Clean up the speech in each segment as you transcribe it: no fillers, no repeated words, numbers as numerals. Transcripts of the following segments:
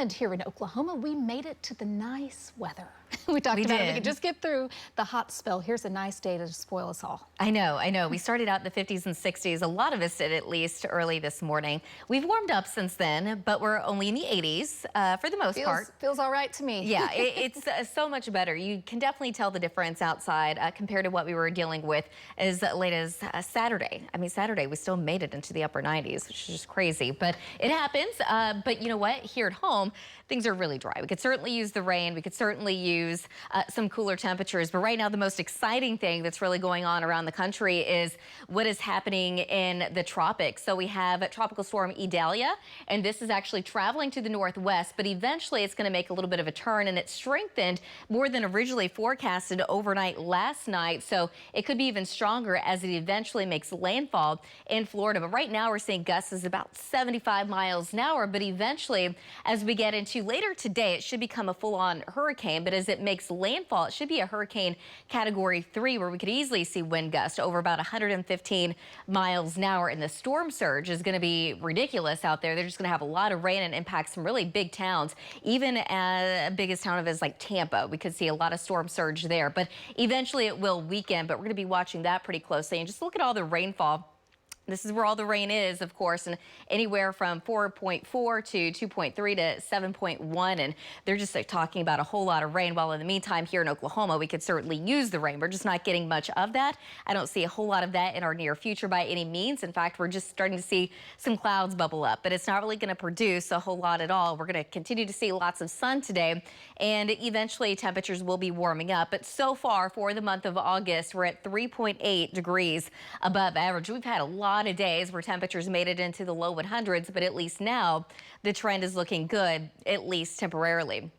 And here in Oklahoma, we made it to the nice weather. We talked about it. We could just get through the hot spell. Here's a nice day to spoil us all. I know. We started out in the 50s and 60s. A lot of us did, at least early this morning. We've warmed up since then, but we're only in the 80s for the most part. Feels all right to me. Yeah, it's so much better. You can definitely tell the difference outside compared to what we were dealing with as late as Saturday. I mean, Saturday, we still made it into the upper 90s, which is just crazy. But it happens. But you know what? Here at home, things are really dry. We could certainly use the rain. We could certainly use some cooler temperatures. But right now, the most exciting thing that's really going on around the country is what is happening in the tropics. So we have Tropical Storm Idalia, and this is actually traveling to the northwest, but eventually it's going to make a little bit of a turn, and it strengthened more than originally forecasted overnight last night. So it could be even stronger as it eventually makes landfall in Florida. But right now we're seeing gusts of about 75 miles an hour. But eventually, as we get into later today, it should become a full-on hurricane. But as it makes landfall, it should be a hurricane category 3, where we could easily see wind gusts over about 115 miles an hour. And the storm surge is going to be ridiculous out there. They're just going to have a lot of rain and impact some really big towns, even as big as town as like Tampa. We could see a lot of storm surge there, but eventually it will weaken. But we're going to be watching that pretty closely. And just look at all the rainfall. This is where all the rain is, of course, and anywhere from 4.4 to 2.3 to 7.1. And they're just talking about a whole lot of rain. While in the meantime, here in Oklahoma, we could certainly use the rain. We're just not getting much of that. I don't see a whole lot of that in our near future by any means. In fact, we're just starting to see some clouds bubble up, but it's not really going to produce a whole lot at all. We're going to continue to see lots of sun today, and eventually temperatures will be warming up. But so far for the month of August, we're at 3.8 degrees above average. We've had a lot of days where temperatures made it into the low 100s, but at least now the trend is looking good, at least temporarily.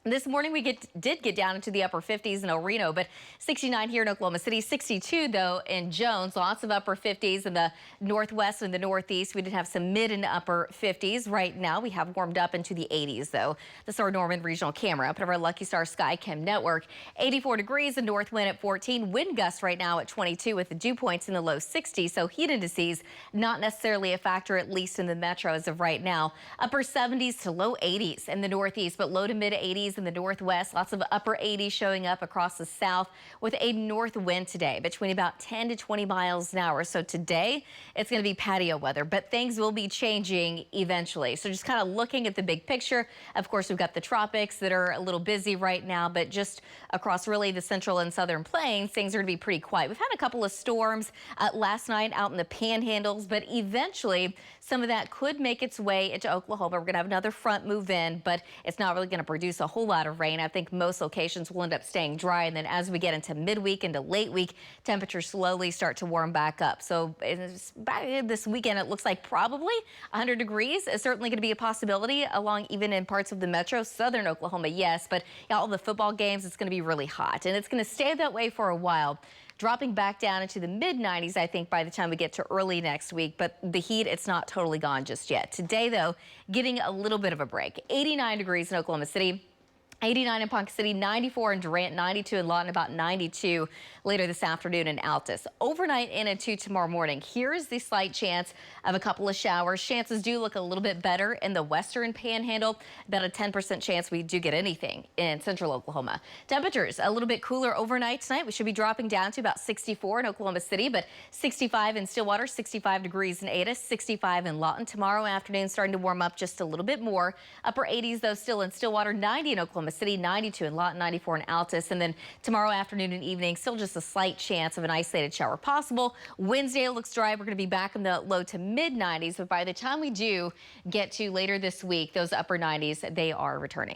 This morning we did get down into the upper 50s in El Reno, but 69 here in Oklahoma City, 62 though in Jones. Lots of upper 50s in the northwest and the northeast. We did have some mid and upper 50s. Right now we have warmed up into the 80s though. This is our Norman regional camera up at our Lucky Star Sky Chem network. 84 degrees, and north wind at 14. Wind gusts right now at 22 with the dew points in the low 60s. So heat indices not necessarily a factor, at least in the metro as of right now. Upper 70s to low 80s in the northeast, but low to mid 80s in the northwest. Lots of upper 80s showing up across the south with a north wind today between about 10 to 20 miles an hour. So today it's going to be patio weather, but things will be changing eventually. So just kind of looking at the big picture. Of course, we've got the tropics that are a little busy right now, but just across really the central and southern plains, things are going to be pretty quiet. We've had a couple of storms last night out in the panhandles, but eventually some of that could make its way into Oklahoma. We're going to have another front move in, but it's not really going to produce a whole lot of rain. I think most locations will end up staying dry. And then as we get into midweek into late week, temperatures slowly start to warm back up. So this weekend, it looks like probably 100 degrees is certainly going to be a possibility along even in parts of the metro, southern Oklahoma. Yes, but all the football games, it's going to be really hot, and it's going to stay that way for a while, dropping back down into the mid 90s, I think, by the time we get to early next week. But the heat, it's not totally gone just yet. Today, though, getting a little bit of a break. 89 degrees in Oklahoma City. 89 in Ponca City, 94 in Durant, 92 in Lawton, about 92 later this afternoon in Altus. Overnight in into tomorrow morning. Here's the slight chance of a couple of showers. Chances do look a little bit better in the western panhandle. About a 10% chance we do get anything in central Oklahoma. Temperatures a little bit cooler overnight tonight. We should be dropping down to about 64 in Oklahoma City, but 65 in Stillwater, 65 degrees in Ada, 65 in Lawton. Tomorrow afternoon starting to warm up just a little bit more. Upper 80s though still in Stillwater, 90 in Oklahoma City, 92 in Lawton, 94 in Altus. And then tomorrow afternoon and evening, still just a slight chance of an isolated shower possible. Wednesday looks dry. We're going to be back in the low to mid 90s, but by the time we do get to later this week, those upper 90s, they are returning.